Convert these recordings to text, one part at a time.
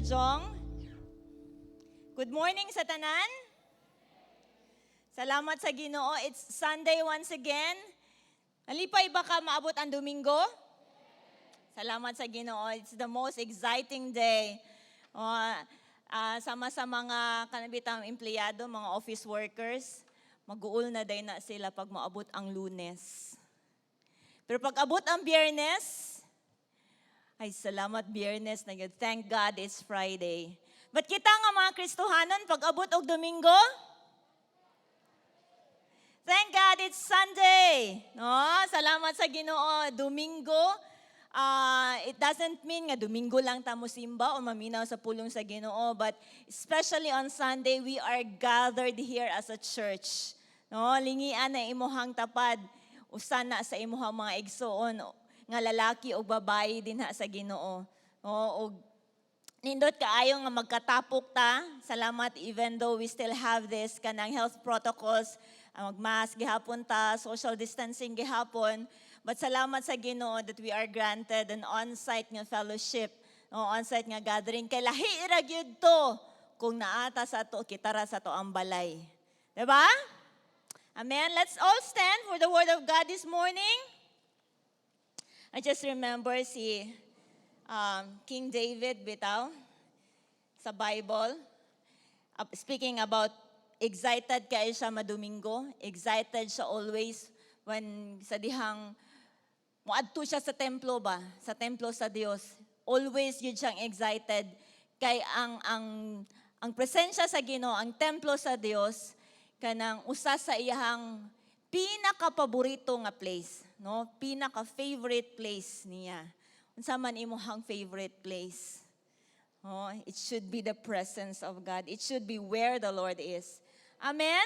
Jong. Good morning sa tanan. Salamat sa Ginoo. It's Sunday once again. Nalipay ba ka maabot ang Domingo? Salamat sa Ginoo. It's the most exciting day. Sama sa mga kanabitang empleyado, mga office workers, mag-uul na day na sila pag maabot ang Lunes. Pero pag abot ang Biyernes, ay salamat Biyernes na yun. Thank God it's Friday. But kita nga mga Kristohanon, pag abot og Domingo, thank God it's Sunday. No? Salamat sa Ginoo. Domingo, it doesn't mean nga Domingo lang tamo simba o maminaw sa pulong sa Ginoo, but especially on Sunday, we are gathered here as a church. No? Lingian na imuhang tapad, usana sa imuhang mga igsoon, nga lalaki o babae din sa Ginoo. O nindot kaayo nga magkatapok ta. Salamat even though we still have this kanang health protocols, magmask gihapon ta, social distancing gihapon. But salamat sa Ginoo that we are granted an on-site nga fellowship, on-site nga gathering. Kay lahi ra gyud to kung naata sa to kitara sa to ang balay. Diba? Amen. Let's all stand for the word of God this morning. I just remember si King David bitaw sa Bible, speaking about excited kayo siya madomingo, excited siya always when sa dihang muadto siya sa templo ba, sa templo sa Dios. Always yun siyang excited kay ang presensya sa Ginoo, ang templo sa Dios kanang usa sa iyang pinaka-paborito nga place, no? Pinaka-favorite place niya. Unsa man imong favorite place? Oh, it should be the presence of God. It should be where the Lord is. Amen.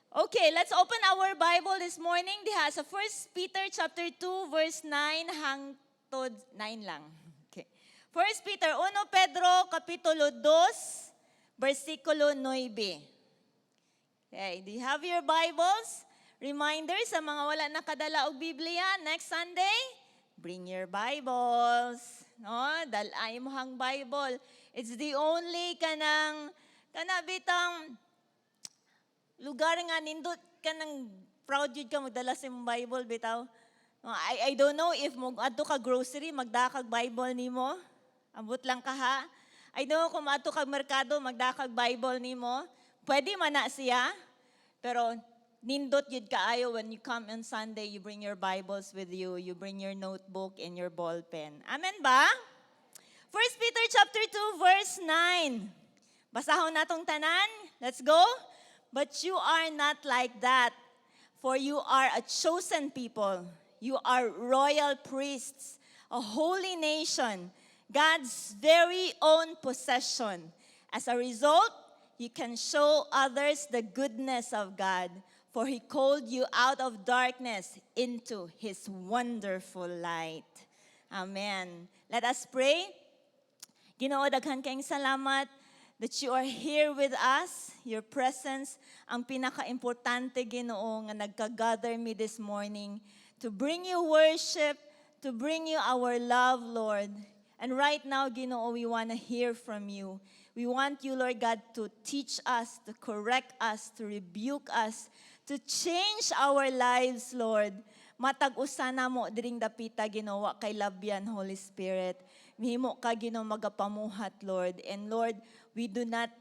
Okay, let's open our Bible this morning diha sa 1 Peter chapter 2 verse 9 hangtod 9 lang. Okay. 1 Peter 1 Pedro kapitulo 2 versikulo 9. Okay, do you have your Bibles? Reminder sa mga wala nakadala og Biblia, next Sunday, bring your Bibles. No, dalay mo hang Bible. It's the only kanabitang lugar nga nindot kanang proud jud ka magdala sa imong Bible bitaw. No, I don't know if mo adto ka grocery magdakag Bible nimo. Ambot lang ka ha. I don't know kung adto ka merkado magdakag Bible nimo. Pwede man na siya. Pero nindot yun kaayo when you come on Sunday, you bring your Bibles with you, you bring your notebook and your ball pen. Amen ba? 1 Peter chapter 2 verse 9. Basahon natong tanan. Let's go. But you are not like that, for you are a chosen people. You are royal priests, a holy nation, God's very own possession. As a result, you can show others the goodness of God. For He called you out of darkness into His wonderful light. Amen. Let us pray. Ginoo, daghan kayong salamat that you are here with us. Your presence, ang pinaka-importante, Ginoo, nga nagka-gather me this morning to bring you worship, to bring you our love, Lord. And right now, Ginoo, we want to hear from you. We want you, Lord God, to teach us, to correct us, to rebuke us, to change our lives, Lord. Matag-usa na mo diring dapita ginawa kay labyan, Holy Spirit. Mihimo ka Ginoo magapamuhat, Lord. And Lord, we do not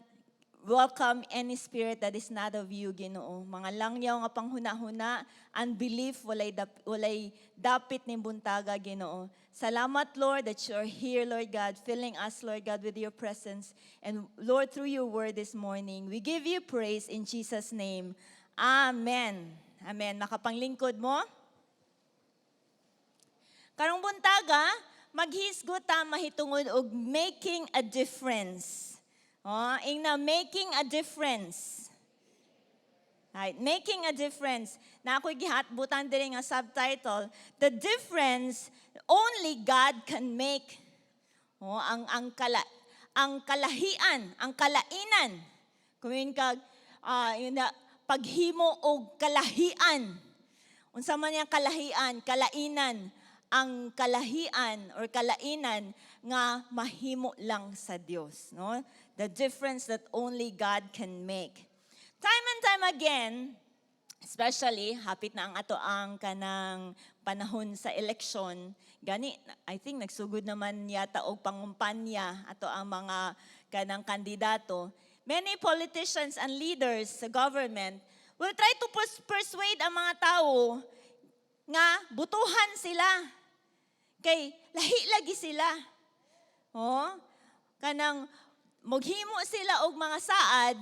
welcome any spirit that is not of you, Ginoo. Mga langyaw nga panghuna-huna, unbelief, walay dapit ni buntaga, Ginoo. Salamat, Lord, that you are here, Lord God, filling us, Lord God, with your presence. And Lord, through your word this morning, we give you praise in Jesus' name. Amen. Amen. Makapanglingkod mo. Karong buntaga, maghisgot ta mahitungod og making a difference. Ingna making a difference. Right, making a difference. Na ako'y gihatbutan diri nga subtitle, the difference only God can make. Ang kalahian, ang kalainan. Kumin kag paghimo og kalahian. Unsa man yang kalahian, kalainan, ang kalahian or kalainan nga mahimo lang sa Dios, no? The difference that only God can make. Time and time again, especially hapit na ang ato ang kanang panahon sa eleksyon, gani I think nagsugod naman yata og pangumpanya ato ang mga kanang kandidato. Many politicians and leaders sa government will try to persuade ang mga tao nga butuhan sila. Kay lahi lagi sila. Oh, kanang moghimo sila og mga saad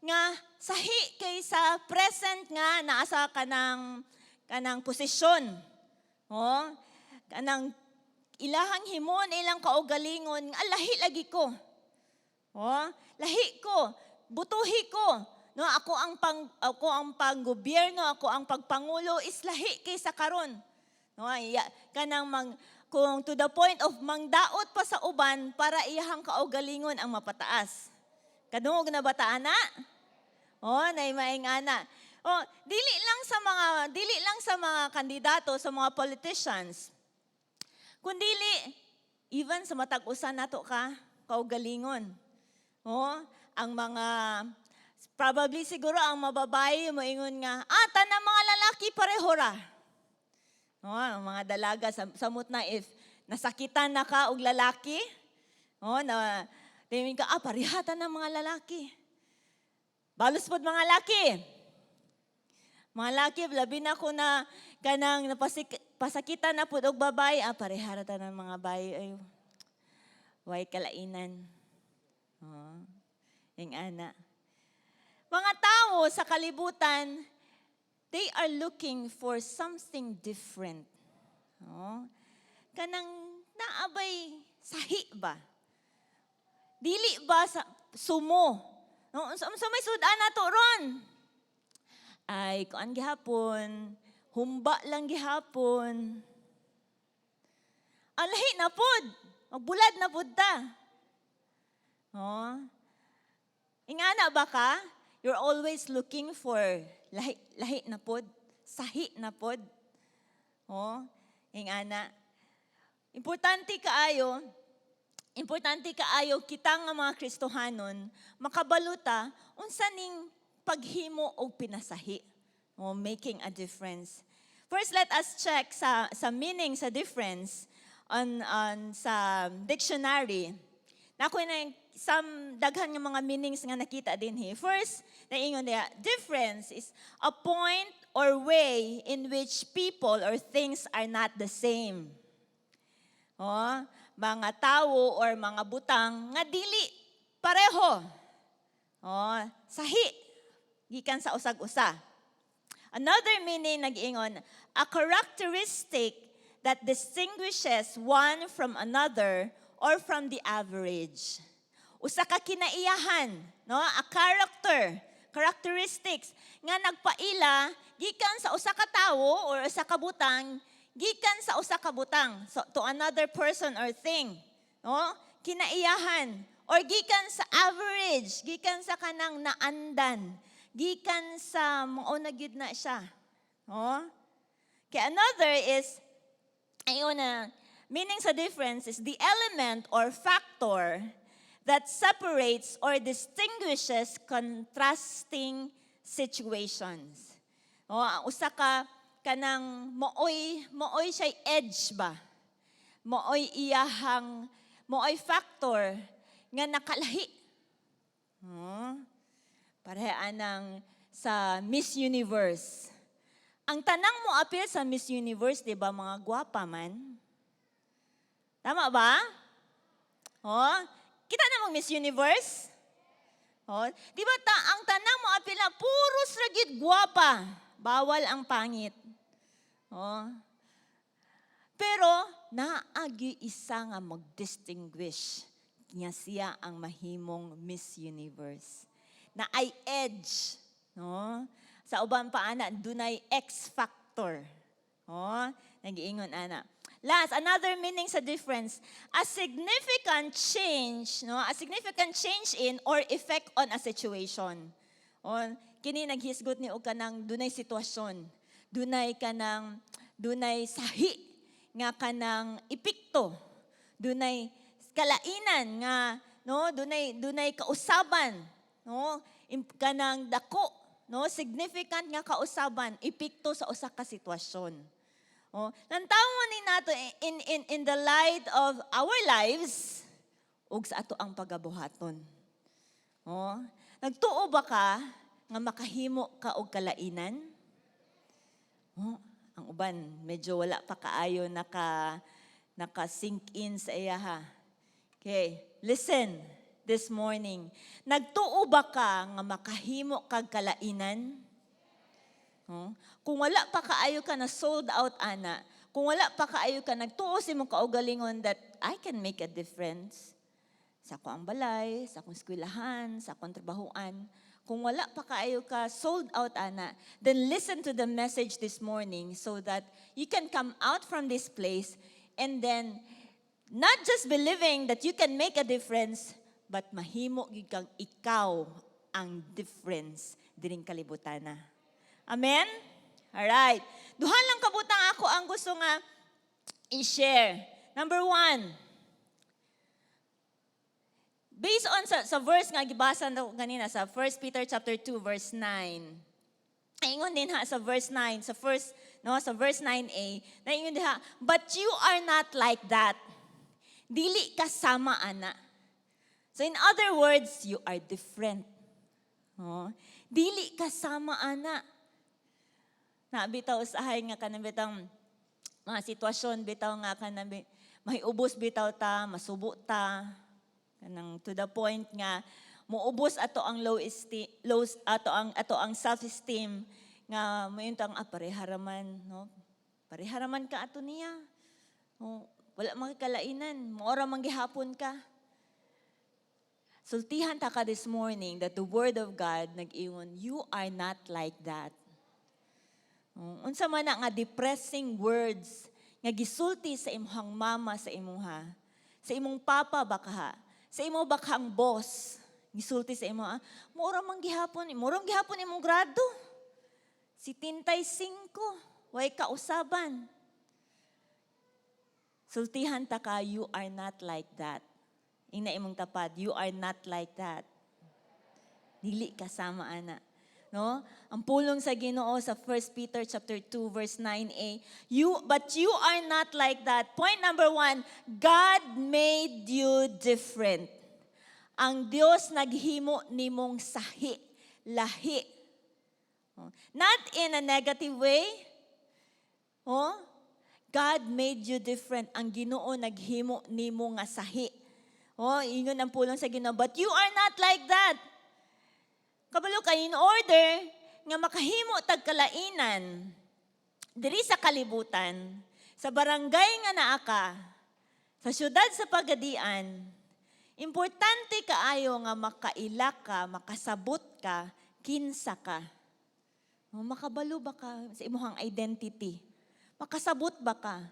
nga sahi kay sa present nga naa sa kanang posisyon. Oh, kanang ilahang himon ilang kaugalingon nga lahi lagi ko. Oh, lahi ko, butuhi ko. No, ako ang panggobyerno, ako ang pagpangulo is lahi kay sa karon. No, kanang kung to the point of mangdaot pa sa uban para iyahang kaugalingon ang mapataas. Kadungog na bata ana? Oh, nay maing ana. Oh, dili lang sa mga kandidato, sa mga politicians. Kundili even sa matag usa nato ka kaugalingon. Oh, ang mga probably siguro ang mababaye moingon nga, tanang mga lalaki pareho ra. Oh, ang mga dalaga samot na if nasakitan na ka og lalaki, na tingin ka parihatan ng mga lalaki. Balos pod mga laki. Mga laki labi na ko na kanang pasakitan na pud og babae, pareharatan ng mga bayi ay way kalainan. Yung ana. Mga tao sa kalibutan, they are looking for something different. Kanang naabay sahi ba? Dili ba sa sumo? Sa may sudan na to ron. Ay, kuan gihapon, humba lang gihapon. Lahi na pod, magbulad na pod ta. Ingana ba ka? You're always looking for lahi na pod, sahi na pod. Ingana. Importante kaayo kita nga mga Kristohanon makabaluta unsa ning paghimo og pinasahi. Making a difference. First, let us check sa meaning sa difference on sa dictionary. Nako na some daghan nga mga meanings nga nakita din he. First, naingon niya, difference is a point or way in which people or things are not the same. Mga tao or mga butang nga dili pareho. Sahi gikan sa usag-usa. Another meaning nag-ingon, a characteristic that distinguishes one from another or from the average. Usa ka kinaiyahan, a characteristics nga nagpaila gikan sa usa ka tawo or usa ka butang gikan sa usa ka butang to another person or thing. Kinaiyahan or gikan sa average, gikan sa kanang naandan, gikan sa mauna gyud na siya. Kaya another is meaning sa difference is the element or factor that separates or distinguishes contrasting situations. Ang usa ka kanang mooy siya edge ba? Mooy factor nga nakalahi. Parehaan ng sa Miss Universe. Ang tanang mo appeal sa Miss Universe, di ba mga gwapa man? Tama ba? Kita na Miss Universe? Di ba ang tanang mo appeal na puros ragid gwapa. Bawal ang pangit. Pero naagi isa nga mag-distinguish niya siya ang mahimong Miss Universe. Na ay edge. Sa uban pa ana, dunay X factor. Nag-iingon ana. Last, another meaning sa difference, a significant change in or effect on a situation. Kini naghisgot ni og kanang dunay sitwasyon, dunay sahi nga kanang epekto, dunay kalainan nga no dunay kausaban no kanang dako no significant nga kausaban epekto sa usa ka sitwasyon. Oh, nantawon ni nato in the light of our lives ug sa ato ang pagabuhaton. Oh, nagtuo ba ka nga makahimo ka og kalainan? Oh, ang uban medyo wala pa kaayo naka-sink in sa iya ha. Okay, listen this morning. Nagtuo ba ka nga makahimo kag kalainan? Oh, kung wala pa kaayo ka na sold out ana, kung wala pa kaayo ka nagtuo sa imong kaugalingon that I can make a difference sa akong balay, sa akong eskwelahan, sa akong trabahoan, kung wala pa kaayo ka sold out ana, then listen to the message this morning so that you can come out from this place and then not just believing that you can make a difference, but mahimo gyud kang ikaw ang difference dining kalibutan na. Amen? Alright. Duha lang kabutang ako ang gusto nga i-share. Number 1, based on sa verse nga gibasa na kanina sa 1 Peter chapter 2 verse 9. Ingon din ha sa verse 9, sa verse 9a, na ingon din ha, but you are not like that. Dili ka sama ana. So in other words, you are different. Oh, dili ka sama ana. Na bitaw usahay nga kanang bitang mga sitwasyon bitaw nga kanang mahiubos bitaw ta, masubo ta. Kanang to the point nga muubos ato ang ato ang self-esteem nga mayuntang pareharaman no. Pareharaman ka ato niya. Oh, wala magkalainan, moora man gihapon ka. Sultihan ta ka this morning that the word of God nag-ingon, you are not like that. Unsa man nga depressing words nga gisulti sa imong mama sa imuha, sa imong papa baka, sa imong bakang boss, gisulti sa imo, mura man gihapon imong grado. 75, way kausaban. Sultihan ta ka, you are not like that. Ina imong tapad, you are not like that. Dili kasama ana. No? Ang pulong sa Ginoo sa 1 Peter chapter 2 verse 9a, but you are not like that. Point number 1, God made you different. Ang Dios naghimo nimong sahi, lahi. Not in a negative way. Oh, God made you different. Ang Ginoo naghimo nimo nga sahi. Oh, ingon ang pulong sa Ginoo, but you are not like that. Kabalo kay in order nga makahimo tag kalainan diri sa kalibutan, sa barangay nga naa ka, sa syudad sa Pagadian, importante kaayo nga makaila ka, makasabot ka, kinsa ka. Makabalo ba ka sa imong identity? Makasabot ba ka?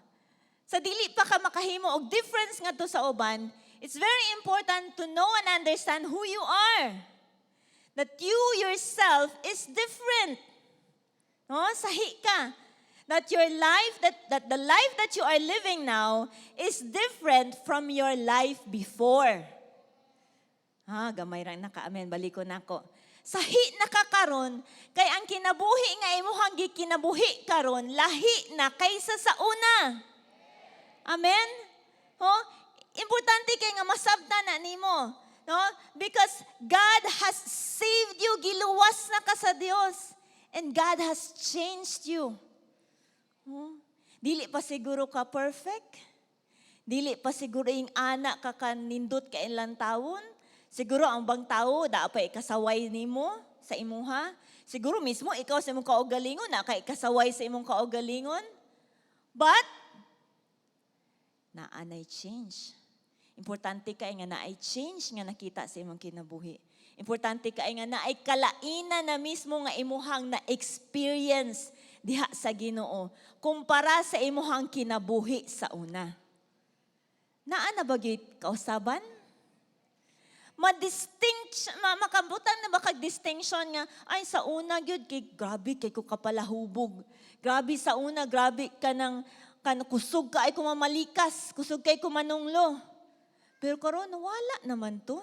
Sa dili pa ka makahimo og difference ngadto sa uban, it's very important to know and understand who you are. That you yourself is different. No, sahi ka. That your life, that the life that you are living now is different from your life before. Gamay ra naka-amen, baliko nako. Sahi nakakaron kay ang kinabuhi nga imuhang gikinabuhi karon lahi na kaysa sa una. Amen? Importante kay nga masabtan na nimo. No? Because God has saved you, giluwas na ka sa Dios, and God has changed you. Dili pa siguro ka perfect. Dili pa siguro ing anak ka kanindot ka ilang taon. Siguro ang bang tao dapat ikasaway nimo sa imuha. Siguro mismo ikaw sa imong kaugalingon na kay ikasaway sa imong kaugalingon. But naanay change. Importante kay nga naay change nga nakita sa imong kinabuhi. Importante kay nga naay kalainan na mismo nga imuhang na experience diha sa Ginoo kumpara sa imuhang kinabuhi sa una. Naa na ba gyud kausaban? Makabutan na ba kag distinction nga ay sa una gyud kay grabe kay ko kapalahubog. Grabe sa una, grabe ka nang kusog ka ay kumamalikas, kusog kay kumanunglo. Pero karon wala naman to.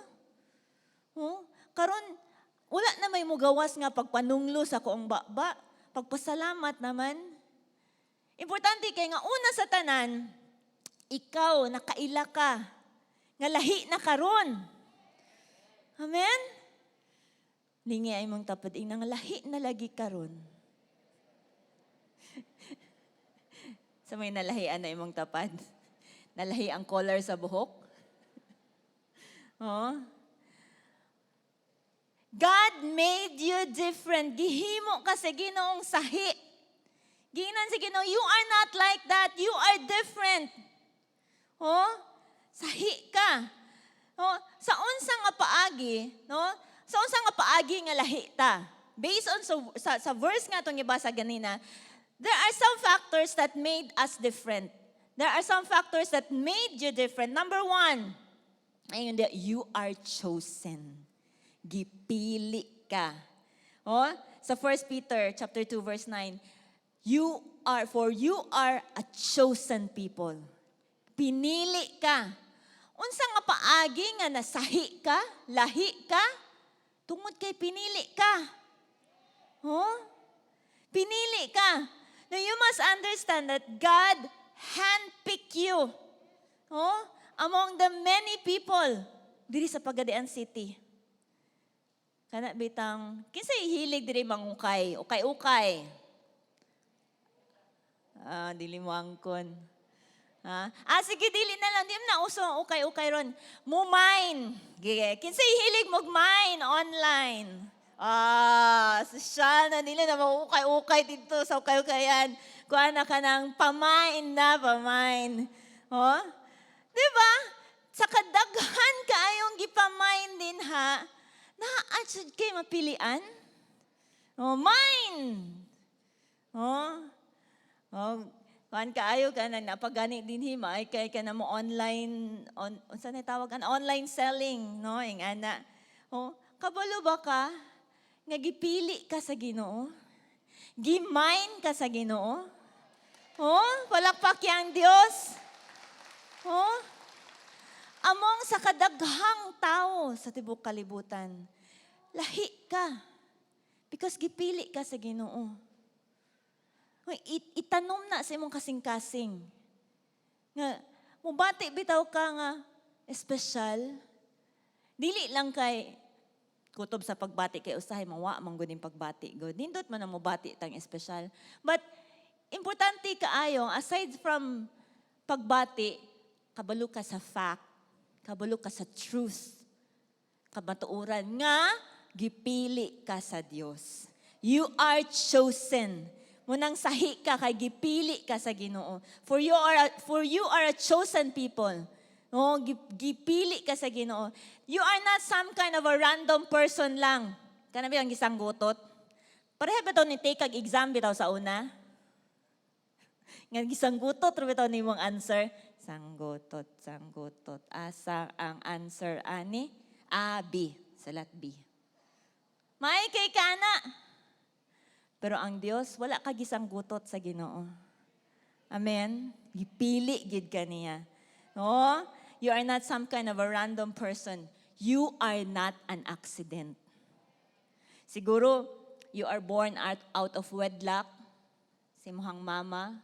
Oh, karon wala na may mugawas nga pagpanunglo sa koong baba, pagpasalamat naman. Importante kay nga una sa tanan, ikaw nakaila ka, nga lahi na karon. Amen? Lingi ay mong tapad, nga lahi na lagi karon. Sa may nalahian na imong tapad. Nalahi ang color sa buhok. Oh. God made you different. Gihimo ka sa Ginoong sahi. Ginan sa Ginoo, you are not like that. You are different. Oh, sahi ka. Oh, sa unsa nga paagi, no? Sa unsa nga paagi nga lahi ta. Based on sa verse nga tong gibasa ganina, there are some factors that made us different. There are some factors that made you different. Number one, ayun, you are chosen. Gipili ka. Oh, sa 1 Peter chapter 2 verse 9, you are a chosen people. Pinili ka. Unsa nga paagi nga nasahi ka, lahi ka, tungod kay pinili ka. Oh? Pinili ka. Now you must understand that God handpicked you. Oh? Among the many people diri sa Pagadian City. Kana bitang, kinsay hilig diri mangukay, ukay-ukay. Dili mo angkon. Sige, dili na lang. Di na uso ukay-ukay ron. Mumine. Kinsay hilig mag-mine online. Sosyal na nila na maukay-ukay dito sa ukay-ukayan. Kuha na ka ng pamain. Oh? Diba? Sa kadaghan kaayong gipamain din ha, na-adsud kay mapilian? Oh, mine! Oh, kuhan kaayo ka na napagani din hima, ay kay ka na mo online, saan tawag ka? Online selling, no? Yung ana. Oh, kabalo ba ka? Nga gipili ka sa Ginoo? Gimine ka sa Ginoo? Oh, palakpak yang Diyos. Oh, among sa kadaghang tao sa tibok kalibutan, lahi ka. Because gipili ka sa Ginoo. Itanom na sa imong kasing-kasing. Nga, mubati bitaw ka nga, espesyal. Dili lang kay, kutob sa pagbati kay usahay, mawa, manggunin pagbati. Nindot man ang mubati tang espesyal. But, importante kaayo, aside from pagbati, kabalo ka sa fact, kabalo ka sa truth, kabatuuran nga, gipili ka sa Dios. You are chosen. Munang sahi ka kay gipili ka sa Ginoo. For you are a chosen people. No, gipili ka sa Ginoo. You are not some kind of a random person lang. Kana ba ang gisang gutot? Pareha ba ni take kag exam bitaw sa una? Nga gisang gutot ra bitaw nimong answer. Sanggutot. Asa ang answer ani? A, B. Salat B. May kay kana. Pero ang Dios, wala ka gisang gutot sa Ginoo. Amen? Gipili gid ka niya. No? You are not some kind of a random person. You are not an accident. Siguro, you are born out of wedlock. Si imong mama.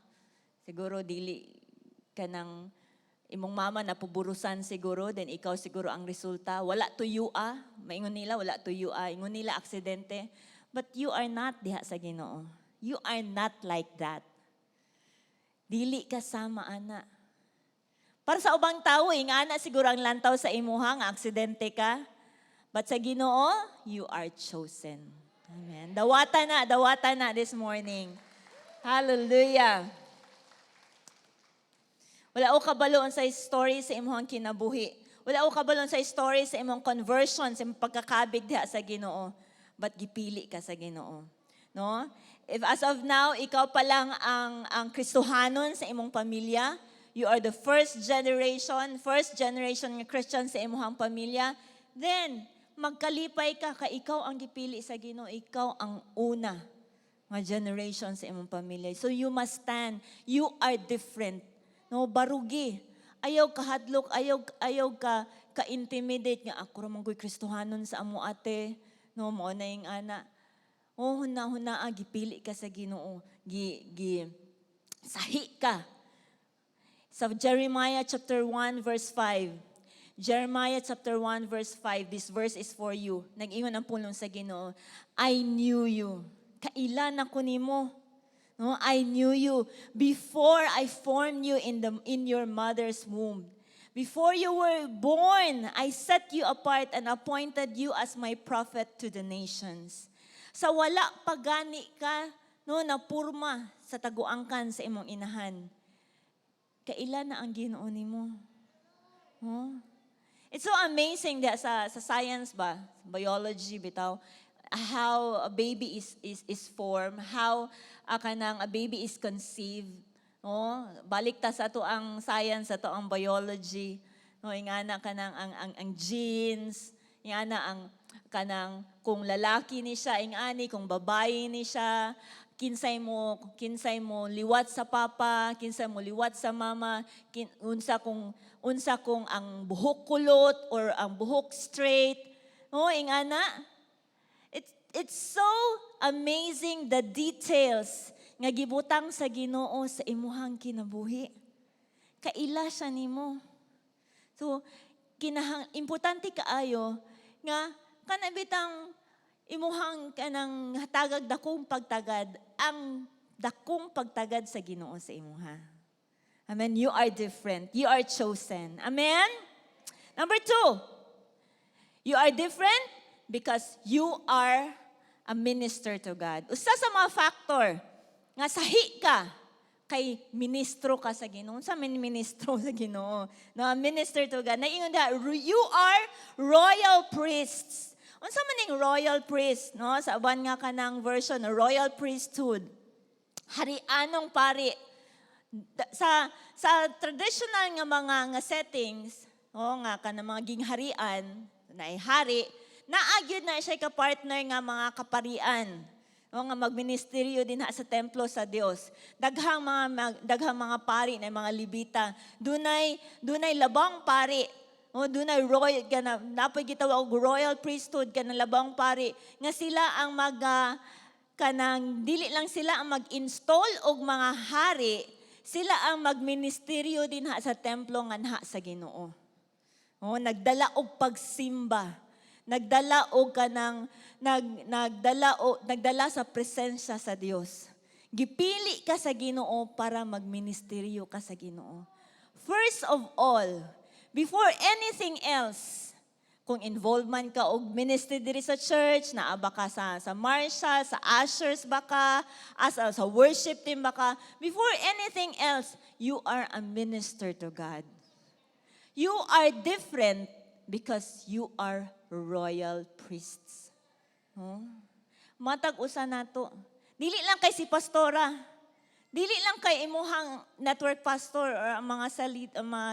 Siguro, dili ka ng imong mama na puburusan siguro, then ikaw siguro ang resulta. Wala to you Maingon nila, wala to you Ingon nila, aksidente. But you are not diha sa Ginoo. You are not like that. Dili ka sama, ana. Para sa ubang tao, ana siguro ang lantaw sa imuha, nga aksidente ka. But sa Ginoo, you are chosen. Amen. Dawata na this morning. Hallelujah. Wala o kabaloon sa story sa imuhang kinabuhi. Wala o kabaloon sa story sa imong conversion, sa imong pagkakabig diha sa Ginoo. But gipili ka sa Ginoo. No? If as of now, ikaw pa lang ang Kristohanon sa imong pamilya, you are the first generation nga Christian sa imong pamilya, then magkalipay ka ikaw ang gipili sa Ginoo, ikaw ang una nga generation sa imong pamilya. So you must stand. You are different. No, barugi. Ayaw ka hadlok, ayaw ka intimidate nga ako ra man ko'y Kristohanon sa amo ate. No, mo na yung ana. Oh, huna gipili ka sa Ginoo. Sahi ka. Sa Jeremiah chapter 1 verse 5. Jeremiah chapter 1 verse 5. This verse is for you. Nag-ingon ang pulong sa Ginoo. I knew you. Kailan ako nimo? No, I knew you before I formed you in your mother's womb. Before you were born, I set you apart and appointed you as my prophet to the nations. Sa wala pagani ka, no, na purma sa taguangkan sa imong inahan. Kailan na ang Ginoo nimo? Oh. It's so amazing that sa science ba, biology bitaw, how a baby is formed, how kanang a baby is conceived. No? Balik ta sa ato ang science, sa ato ang biology. No, ingana kanang ang genes, ingana ang kanang kung lalaki ni siya, ingani kung babae ni siya, kinsay mo liwat sa papa, kinsay mo liwat sa mama, unsa kung ang buhok kulot or ang buhok straight. No, ingana. It's so amazing the details nga gibutang sa Ginoo sa imuhang kinabuhi. Kaila siya nimo. So, importante kaayo nga kanabitang imuhang kanang hatagag dakong pagtagad, ang dakong pagtagad sa Ginoo sa imuha. Amen. You are different. You are chosen. Amen. Number 2, you are different because you are a minister to God. Usa sa mga factor nga sahi ka kay ministro ka sa Ginoo. Sa ministro sa Ginoo. No, minister to God. Naingon da, you are royal priests. Unsa man ning royal priest, no? Sa aban nga kanang version, royal priesthood. Harianong pari. Sa traditional nga mga settings, no, nga kanang mga gingharian, naay hari, naagyod na siya ka-partner nga mga kaparian. O nga magministeryo din sa templo sa Dios. Daghang mga pari na mga libita. Dunay labang pari. O dunay royal kana napoy gitawag royal priesthood kana labang pari nga sila ang kanang dili lang sila ang mag-install og mga hari, sila ang magministeryo din sa templo nganha sa Ginoo. O nagdala og pagsimba. Nagdala sa presensya sa Dios. Gipili ka sa Ginoo para magministeryo ka sa Ginoo. First of all, before anything else, kung involvement ka og ministry diri sa church, naaba ka sa marshal, sa ushers baka, sa worship team baka, before anything else, you are a minister to God. You are different because you are royal priests. Oh. Matag usa nato. Dili lang kay si pastora. Dili lang kay imuhang network pastor or ang mga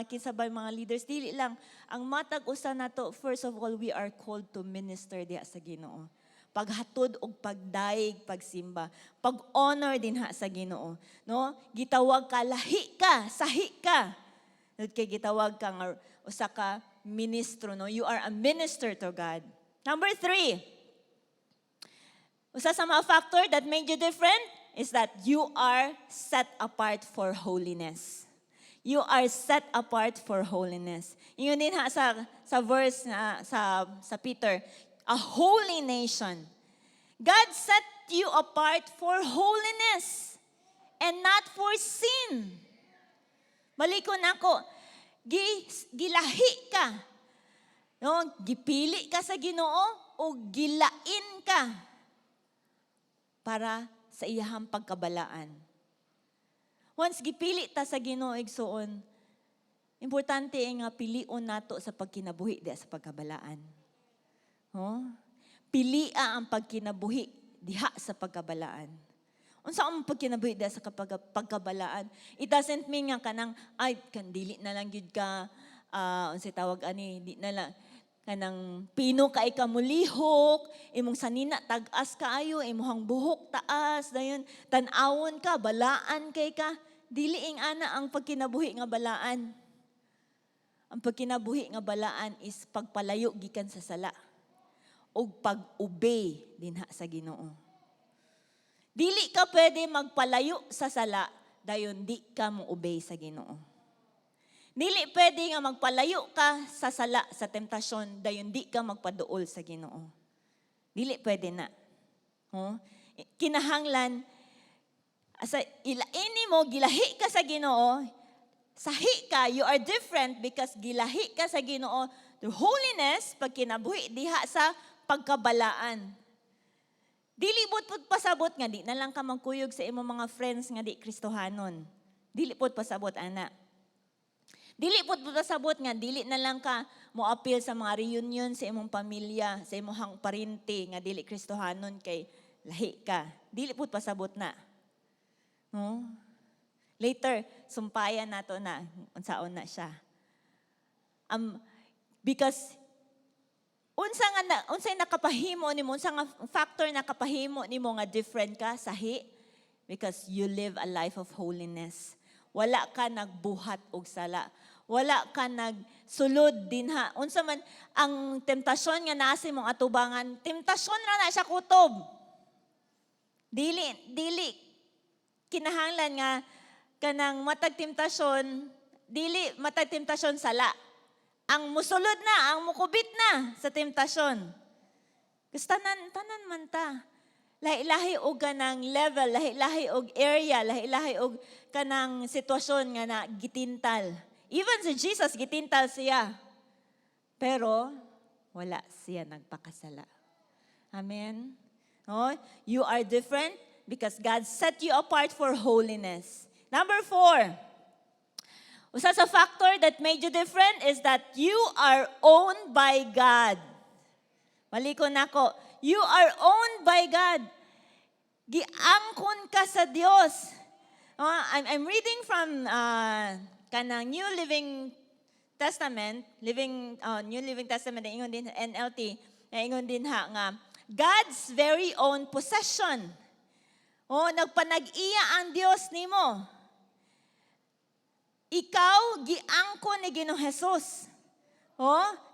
kisabay mga leaders. Dili lang. Ang matag usa nato, first of all, we are called to minister diha sa Ginoo. Paghatod og pagdaig, pagsimba, pag-honor din sa Ginoo, no? Gitawag ka lahi ka, sahi ka. Kay gitawag ka nga usa ka ministro, no? You are a minister to God. Number 3, usa sa mga factor that made you different is that you are set apart for holiness. You are set apart for holiness. Yun din sa verse sa Peter, a holy nation. God set you apart for holiness and not for sin. Balikon ako, gilahi ka. No, gipili ka sa Ginoo o gilain ka para sa iyahang pagkabalaan. Once gipili ta sa Ginoo igsoon, importante nga pilion nato sa pagkinabuhi diha sa pagkabalaan. Oh? Pilia ang pagkinabuhi diha sa pagkabalaan. Unsa ang pagkinabuhi diha sa pagkabalaan? It doesn't mean nga kanang ay dili na lang gyud ka unsay tawag ani, di na lang kanang pino kay ka mulihok, imong sanina tag-as kaayo, imong buhok taas, dayon tan-awon ka, balaan kay ka. Dili ing ana ang pagkinabuhi nga balaan. ang pagkinabuhi nga balaan is pagpalayo gikan sa sala o pag-obey dinha sa Ginoo. Dili ka pwede magpalayo sa sala dayon di ka mo obey sa Ginoo. Dili pwede nga magpalayo ka sa sala sa temptasyon dayon di ka magpaduol sa Ginoo. Dili pwede na. Kinahanglan asa ilaini mo gilahi ka sa Ginoo. Sahi ka, you are different because gilahi ka sa Ginoo through holiness, pag kinabuhi diha sa pagkabalaan. Dili pud pasabot nga di na lang ka magkuyog sa imong mga friends nga di Kristohanon. Dili pud pasabot ana. Dili pud pasabot nga dili na lang ka mo appeal sa mga reunion sa imong pamilya, sa imong parente nga dili Kristohanon kay lahi ka. Dili pud pasabot na. No? Later, sumpayan nato na unsaon na siya. Because unsay nakapahimo nimo, unsa nga factor nakapahimo nimo nga different ka sahi? Because you live a life of holiness. Wala ka nagbuhat og sala. Wala ka nagsulod dinha. Unsa man ang temptasyon nga naa sa imong atubangan, temptasyon ra na siya kutob. Dili kinahanglan nga kanang matag temptasyon, dili matag temptasyon sala. Ang musulod na, ang mukubit na sa temptasyon. Kasi tanan man ta. Lahi-lahi og kanang level, lahi-lahi og area, lahi-lahi og kanang sitwasyon nga na gitintal. Even si Jesus gitintal siya. Pero wala siya nagpakasala. Amen. Oh, you are different because God set you apart for holiness. Number 4, usa sa factor that made you different is that you are owned by God. Maliko nako, you are owned by God. Giangkon ka sa Dios. I'm reading from kanang New Living Testament, New Living Testament, ingon din NLT, ingon din nga God's very own possession. Nagpanag-iya ang Dios nimo. Ikaw, giangkon ni Ginoong Jesus.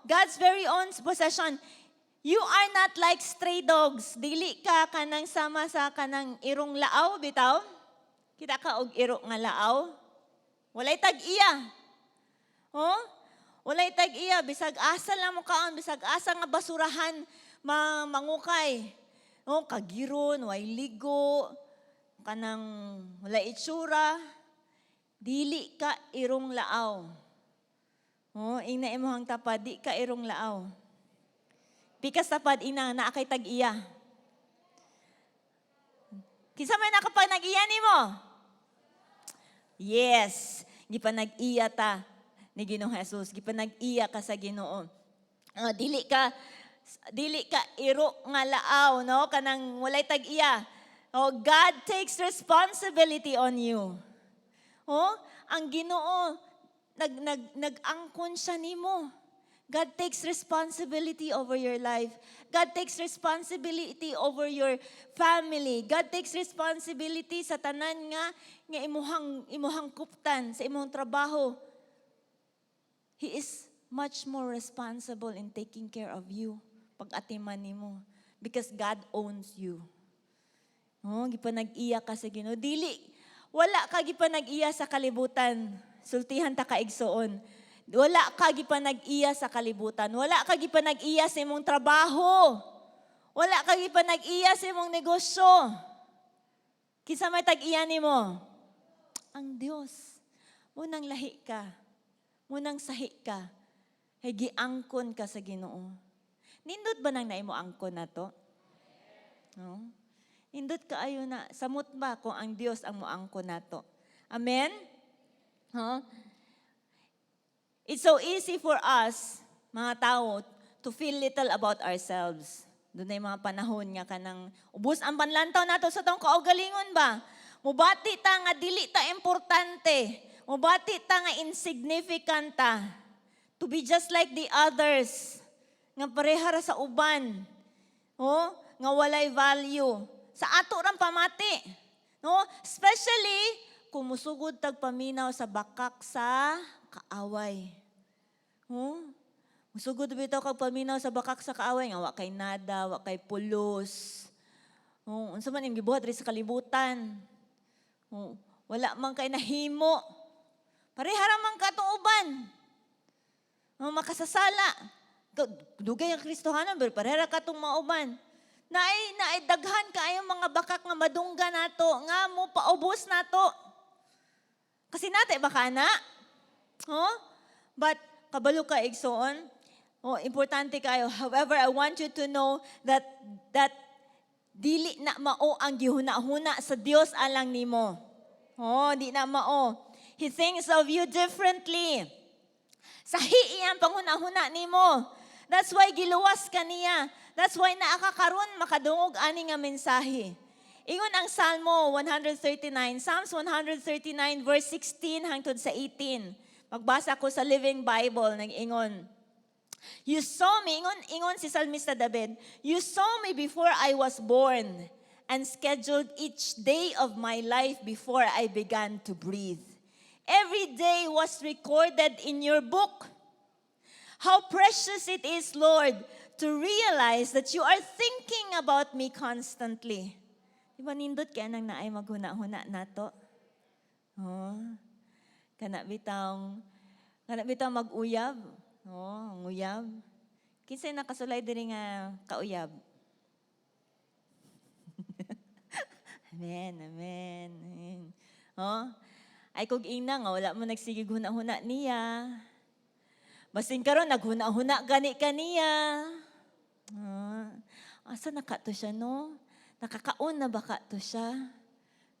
God's very own possession. You are not like stray dogs. Dili ka kanang sama sa kanang irong laaw, bitaw. Kita ka og iro nga laaw. Walay tag-iya. Walay tag-iya. Bisag asa lang mo kaon, bisag asa nga basurahan mangukay. Kagiron, way ligo, kanang walay itsura. Dili ka irong laaw. Ina imuhang tapad, di ka irong laaw. Pikas tapad, ina, naakay tag-iya. Kinsa may nakapanag-iya nimo? Yes. Gipanag-iya ta ni Ginoong Jesus. Gipanag-iya ka sa Ginoo. Dili ka iro nga laaw, no? Kanang walay tag-iya. God takes responsibility on you. Ang Ginoo nag-angkon siya nimo. God takes responsibility over your life. God takes responsibility over your family. God takes responsibility sa tanan nga imuhang kuptan sa imong trabaho. He is much more responsible in taking care of you pag-atiman nimo because God owns you. Gipanag-iya ka sa Ginoo. Wala ka gipanag-iya sa kalibutan. Sultihan ta kaigsoon. Wala ka gipanag-iya sa kalibutan. Wala ka gipanag-iya sa imong trabaho. Wala ka gipanag-iya sa imong negosyo. Kinsa may tag-iya nimo? Ang Dios. Munang lahi ka. Munang sahi ka. Giangkon ka sa Ginoo. Nindot ba nang naimo angkon nato? No? Nindot kaayo na, samot ba kung ang Dios ang moangkon nato? Amen? It's so easy for us, mga tao, to feel little about ourselves. Doon na yung mga panahon nga kanang ubos ang panlantaw nato sa tong kaugalingon ba? Mubati ta nga dili ta importante. Mubati ta nga insignificant ta. To be just like the others. Nga parehara sa uban. Nga walay value. Sa ato rang pamati. No? Especially, kung musugod tagpaminaw sa bakak sa kaaway. Oh, musugod bitaw kag paminaw sa bakak sa kaaway nga wa kay nada, wa kay pulos. Oh, unsa man imong gibuhat diri sa kalibutan? Oh, wala man kay nahimo. Pareha ra man katong uban. Oh, makasasala. Dugay ang Kristohanon, pero pareha katong mauban. Naay daghan kaayong mga bakak nga madungga nato, nga mo paubos nato. Kasi nate baka na. Oh? But kabalo ka igsoon. Oh, importante kayo. However, I want you to know that dili na mao ang gihuna-huna sa Dios alang nimo. Oh, di na mao. He thinks of you differently. Sahi iyang panghuna-huna nimo. That's why giluwas ka niya. That's why naakakaron makadungog ani nga mensahe. Ingon ang Salmo 139, Psalms 139 verse 16 hangtod sa 18. Magbasa ko sa Living Bible, nag-ingon. You saw me, ingon si Salmista David, you saw me before I was born and scheduled each day of my life before I began to breathe. Every day was recorded in your book. How precious it is, Lord, to realize that you are thinking about me constantly. Diba nindot kaya nang naay maghuna-huna nato? Oh, kana bitaw mag-uyab. Oh, nguyab. Kinsay nakasulay diri nga kauyab? Amen, amen, amen. Oh, ay kung ina nga, wala mo nagsigig huna-huna niya. Basin karon naghuna-huna gani ka niya. Asa na ka to siya, no? Nakakaon na ba ka to siya?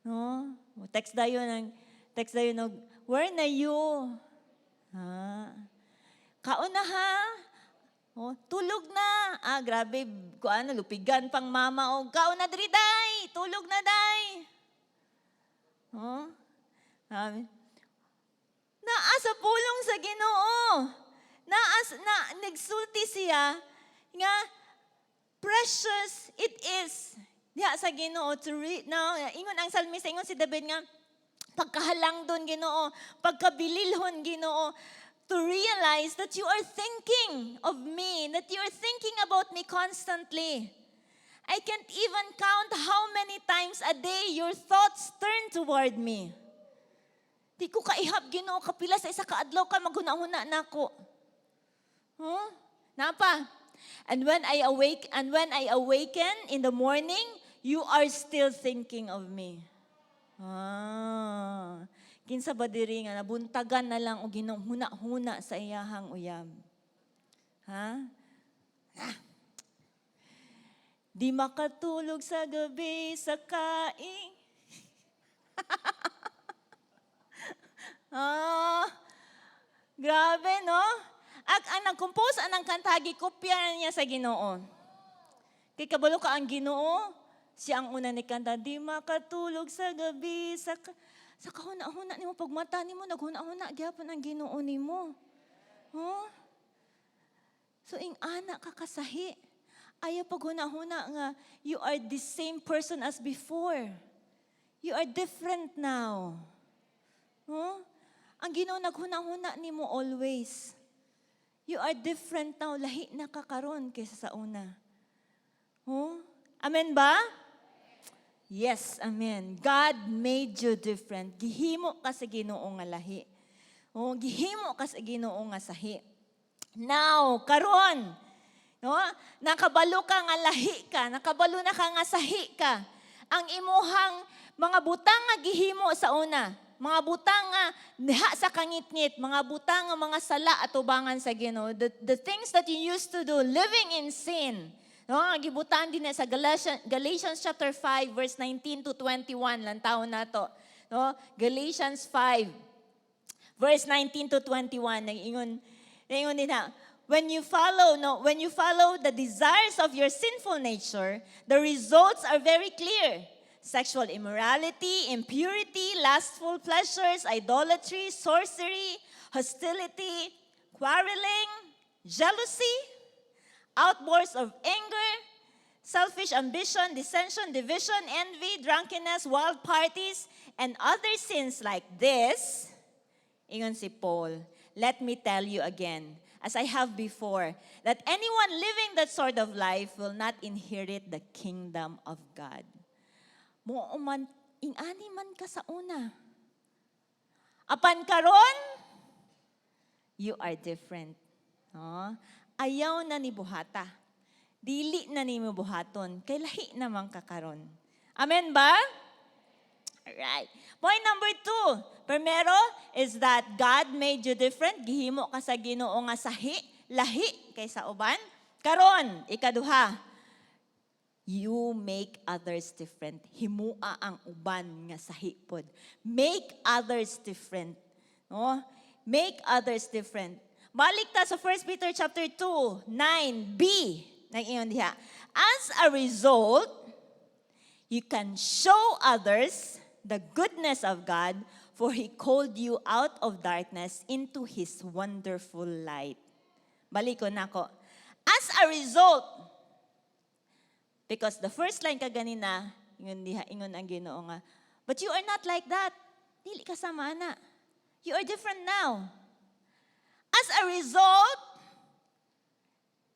No? Text dayon ng, where na you? Kaon na ha? Oh, tulog na. Grabe, lupigan pang mama. Oh, kaon na diri, day. Tulog na, day. Oh, naa sa pulong sa Ginoo. Nagsulti siya nga precious it is diha sa Ginoo to read. Now, ingon ang salmista, ingon si David nga, pagkahalangdon Ginoo, pagkabililhon Ginoo, to realize that you are thinking of me, that you are thinking about me constantly. I can't even count how many times a day your thoughts turn toward me. Di ko kaihap Ginoo, kapila sa isa kaadlaw ka maghuna-huna nako. Napa? And when I awaken in the morning, you are still thinking of me. Kinsa ba diri nga nabuntagan na lang o ginhuna-huna sa iyahang uyab? Di makatulog sa gabi sa kaing. Grabe, no? Ang nag-compose anang kantagi, kopya niya sa Ginoo. Kay kabalo ka ang Ginoo, siya ang una ni kanta, di makatulog sa gabi sa kahuna-huna nimo, pagmata nimo naghuna-huna gyapon ang Ginoo nimo. So ing ana ka kasahi. Ayaw paghuna-huna nga you are the same person as before. You are different now. Ang Ginoo naghuna-huna nimo always. You are different now, lahi na ka karon kaysa sa una. Amen ba? Yes, amen. God made you different. Gihimo ka sa Ginoo nga lahi. Gihimo ka sa Ginoo nga sahi. Now, karon, nakabalo ka nga lahi ka, nakabalo na ka nga sahi ka. Ang imuhang mga butang nga gihimo sa una, mga butang nga diha sa kangit-ngit, mga butang nga mga sala at ubangan sa Ginoo, the things that you used to do, living in sin. Gibutan din sa Galatians chapter 5 verse 19 to 21 lang taon nato. Galatians 5 verse 19 to 21 ingon din na, when you follow the desires of your sinful nature, the results are very clear. Sexual immorality, impurity, lustful pleasures, idolatry, sorcery, hostility, quarreling, jealousy, outbursts of anger, selfish ambition, dissension, division, envy, drunkenness, wild parties, and other sins like this. Ingon si Paul, let me tell you again, as I have before, that anyone living that sort of life will not inherit the kingdom of God. Mo man, ingani man ka sa una. Apan karon, you are different. No? Ayaw na ni buhata. Dili na ni mo buhaton. Kay lahi naman kakaron. Amen ba? Alright. Point number 2. Primero is that God made you different. Gihimo ka sa Ginoo nga sahi, lahi kaysa uban. Karon, ikaduha, you make others different. Himua ang uban nga sahi pod. Make others different. No? Make others different. Balik ta sa 1 Peter chapter 2, 9b. Nag-iyon diha. As a result, you can show others the goodness of God, for He called you out of darkness into His wonderful light. Balik ko na ko. As a result, because the first line kaganina, ingon ang Ginoo nga, but you are not like that. Dili ka sama na. You are different now. As a result,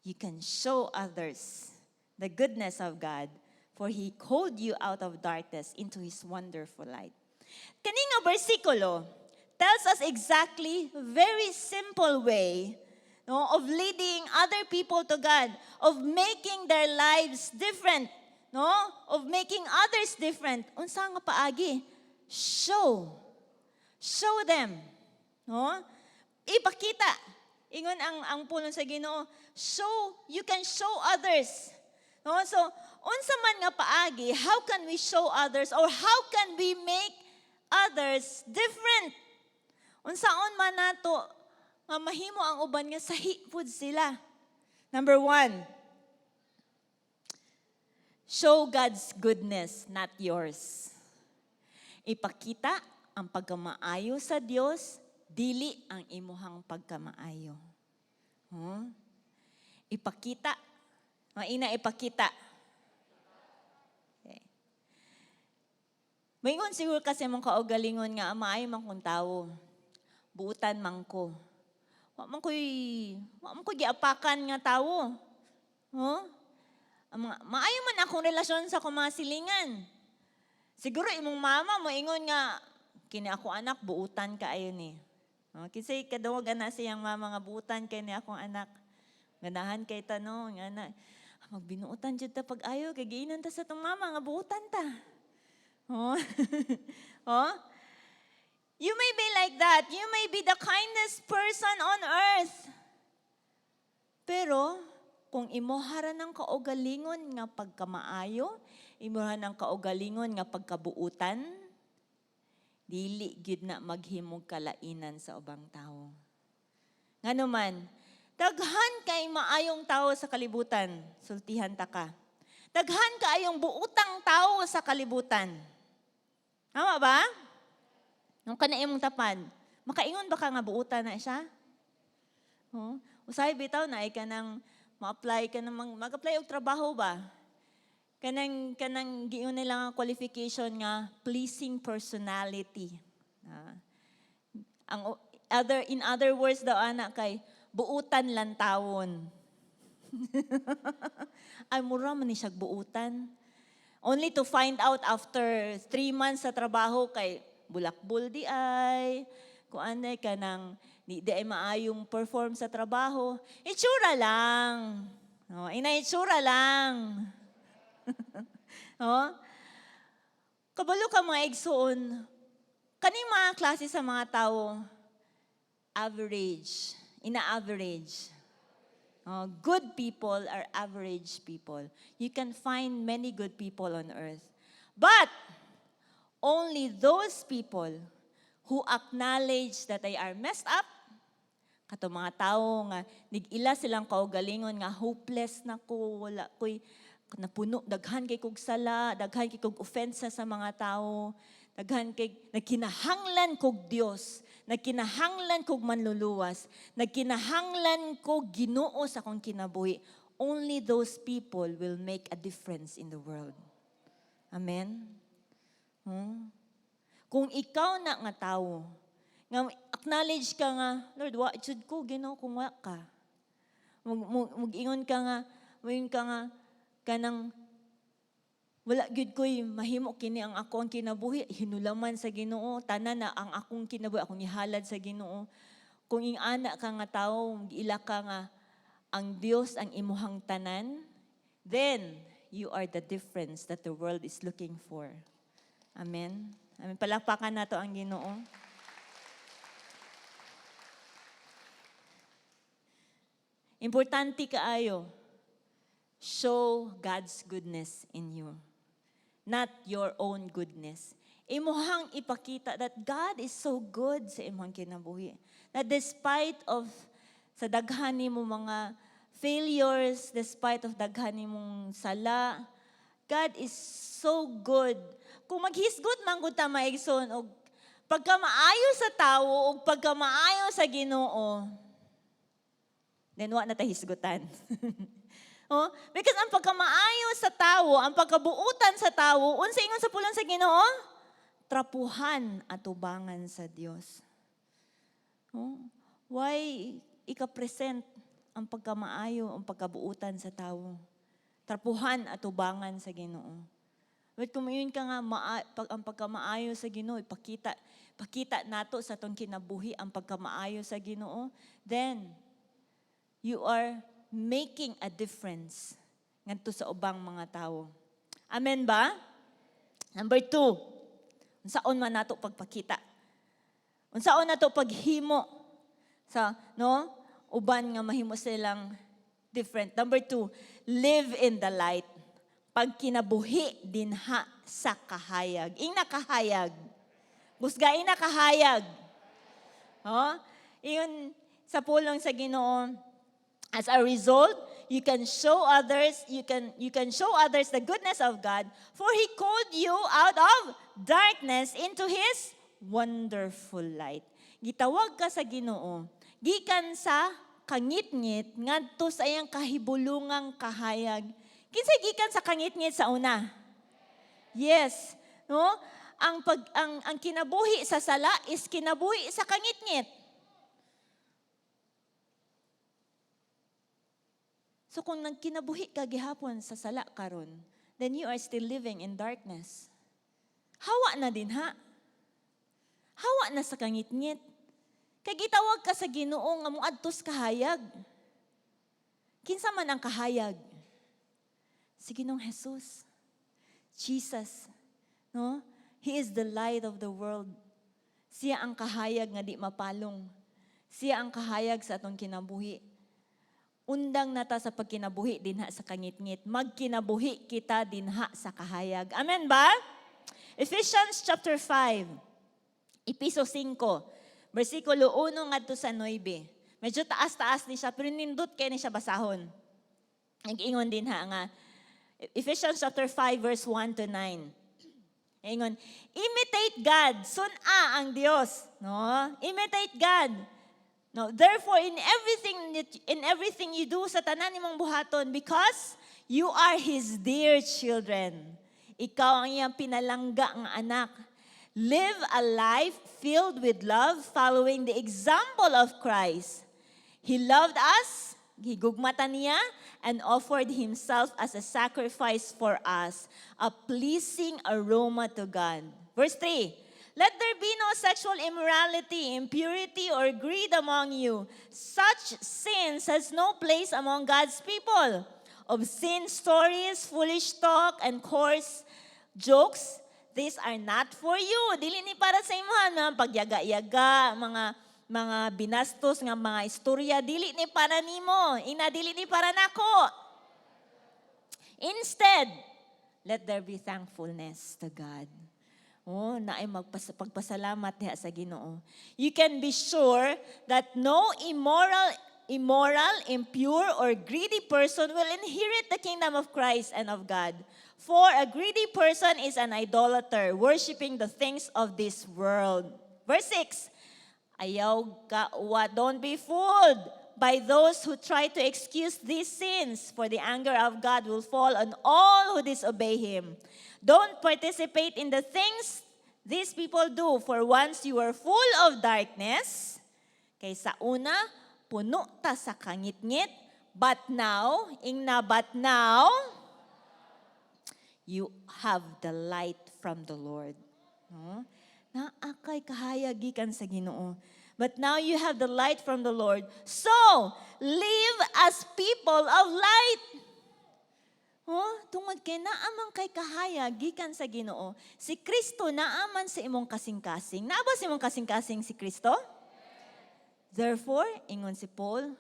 you can show others the goodness of God, for He called you out of darkness into His wonderful light. Kaninga versikulo tells us exactly very simple way, no, of leading other people to God, of making their lives different, no, of making others different. Unsa nga paagi? Show them, no? Ipakita. Ingon ang pulong sa Ginoo, you can show others. No? So, unsa man nga paagi, how can we show others or how can we make others different? Unsaon man nato nga mahimo ang uban nga sahi pud sila. Number 1, show God's goodness, not yours. Ipakita ang pagkamaayo sa Dios, dili ang imuhang pagkamaayo. Ipakita. Ipakita. Okay. Maingon siguro kasi mong kaugalingon nga, maayo man kong tao. Buutan man ko. Wa man ko'y giapakan nga tao. Maayo man akong relasyon sa akong mga silingan. Siguro imong mama mo ingon nga, kini ako anak, buutan ka ayon ni. Kasi kadawag na siyang mama nga buutan kay ni akong anak. Ganahan kay tanong, nga magbinuutan jud ta pag ayo kay giinan ta sa tong mama nga buutan ta. You may be like that. You may be the kindest person on earth. Pero kung imohara ng kaugalingon nga pagkamaayo, imohara ng kaugalingon nga pagkabuutan, dili gyud na maghimog kalainan sa ubang tao. Ngano man, daghan kay maayong tao sa kalibutan, sultihan ta ka. Daghan kaayong buutang tao sa kalibutan. Tama ba? Nung kana imong tapan, makaingon ba ka nga buutan na siya? Usay bitaw na ay kanang ma-apply ka namang mag-apply og trabaho ba? Kanang giyon nila nga qualification nga pleasing personality. In other words daw ana kay buutan lang tawon. Ay mura man ni siya buutan. Only to find out after 3 months sa trabaho kay bulakbol di ay kuanay kanang di ay maayong perform sa trabaho. Itsura lang. Itsura lang. Kabalo ka mga igsoon, kaning mga klase sa mga tao, average, ina-average. Good people are average people. You can find many good people on earth. But, only those people who acknowledge that they are messed up, kato mga tao nga, nigila silang kaugalingon nga hopeless na ko, wala ko'y napuno, daghan kay kog sala, daghan kay kog offensa sa mga tao, daghan kay nagkinahanglan kog Dios, nagkinahanglan kog manluluwas, nagkinahanglan kog Ginoo sa akong kinabuhi. Only those people will make a difference in the world. Amen? Kung ikaw na nga tao, nga acknowledge ka nga, Lord, wa jud ko Ginoo kung wa ka. Mag-ingon ka nga, kanang, wala gyud ko'y mahimo kini ang ako ang kinabuhi, hinulaman sa Ginoo, tanan na ang akong kinabuhi, akong ihalad sa Ginoo. Kung ingana ka nga tawo, ila ka nga, ang Dios ang imuhang tanan, then you are the difference that the world is looking for. Amen. Amen. Palakpakan nato ang Ginoo. Importante kaayo, show God's goodness in you, not your own goodness. Imuhang ipakita that God is so good sa imong kinabuhi. That despite of sa daghan nimo mga failures, despite of daghan nimong sala, God is so good. Kung maghisgot man gud ta maigsoon og pagkamaayo sa tawo og pagkamaayo sa Ginoo, then wa na ta hisgutan. Oh, because ang pagkamaayo sa tawo, ang pagkabuutan sa tawo, unsa ingon sa pulong sa Ginoo? Trapuhan at tubangan sa Dios. Oh, why ika-present ang pagkamaayo, ang pagkabuutan sa tawo? Trapuhan at tubangan sa Ginoo. But kung yun ka nga, ang pagkamaayo sa Ginoo, pakita nato sa tong kinabuhi ang pagkamaayo sa Ginoo, then you are making a difference ngadto sa ubang mga tao. Amen ba? Number 2, unsaon man nato pagpakita? Unsaon nato paghimo sa uban nga mahimo silang different. Number 2, live in the light. Pagkinabuhi dinha sa kahayag. Ing nakahayag. Busga ing nakahayag. Oh, iyon sa pulong sa Ginoo. As a result, you can show others the goodness of God, for He called you out of darkness into His wonderful light. Gitawag ka sa Ginoo, gikan sa kangitngit ngadto sa iyang kahibulungang kahayag. Kinsay gikan sa kangitngit sa una? Yes, no? Ang kinabuhi sa sala is kinabuhi sa kangitngit. So kung nagkinabuhi ka gihapon sa sala karon, then you are still living in darkness. Hawa na din ha. Hawa na sa kangitngit. Kay gitawag ka sa Ginoo nga moadtos kahayag. Kinsa man ang kahayag? Si Ginoong Jesus. Jesus, no? He is the light of the world. Siya ang kahayag nga di mapalong. Siya ang kahayag sa atong kinabuhi. Undang nata sa pagkinabuhi dinha sa kangitngit. Magkinabuhi kita dinha sa kahayag. Amen ba? Ephesians chapter 5, Episo 5, versikulo 1 ngadto sa 9. Medyo taas-taas ni siya, pero nindot kay ni siya basahon. Nag-ingon din nga, Ephesians chapter 5, verse 1 to 9. Ingon, imitate God, sun-a ang Dios. No? Imitate God. No, therefore, in everything you do sa tanan nimong buhaton, because you are His dear children. Ikaw ang iyang pinalangga ng anak. Live a life filled with love, following the example of Christ. He loved us, higugmata niya, and offered Himself as a sacrifice for us, a pleasing aroma to God. Verse 3, let there be no sexual immorality, impurity, or greed among you. Such sins has no place among God's people. Obscene stories, foolish talk, and coarse jokes, these are not for you. Dili ni para sa imuhan, mga pagyaga-yaga, mga binastos nga mga istorya, dili ni para nimo, dili ni para nako. Instead, let there be thankfulness to God. Oh, naay pagpasalamat diha sa Ginoo. You can be sure that no immoral, impure, or greedy person will inherit the kingdom of Christ and of God. For a greedy person is an idolater, worshiping the things of this world. Verse 6, don't be fooled by those who try to excuse these sins, for the anger of God will fall on all who disobey Him. Don't participate in the things these people do, for once you were full of darkness, kaysa una, puno ta sa kangitngit, But now, but now, you have the light from the Lord. No? Naakay kahayag gikan sa Ginoo. But now you have the light from the Lord. So, live as people of light. Tungod kay naaman kay kahayag gikan sa Ginoo. Si Kristo naaman sa imong kasing-kasing. Naa ba sa imong kasing-kasing si Kristo? Therefore, ingon si Paul,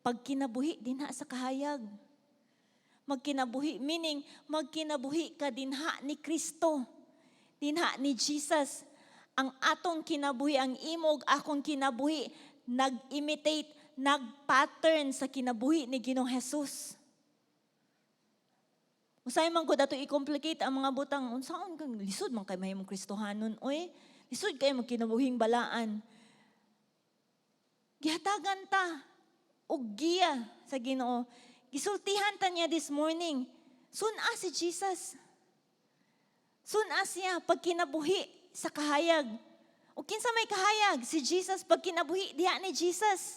pagkinabuhi dinha sa kahayag. Magkinabuhi, meaning magkinabuhi ka dinha ni Kristo. Dinha ni Jesus. Ang atong kinabuhi, ang imog akong kinabuhi, nag-imitate, nag-pattern sa kinabuhi ni Ginoong Jesus. Usay man ko dato i-complicate ang mga butang, unsaon kang lisod man kay mahimong Kristohanon, oy. Lisod kay magkinabuhing balaan. Gihatagan ta og giya sa Ginoo. Gisultihan ta niya this morning. Suna si Jesus. Suna siya pag kinabuhi sa kahayag. O kinsa may kahayag? Si Jesus pag kinabuhi diha ni Jesus.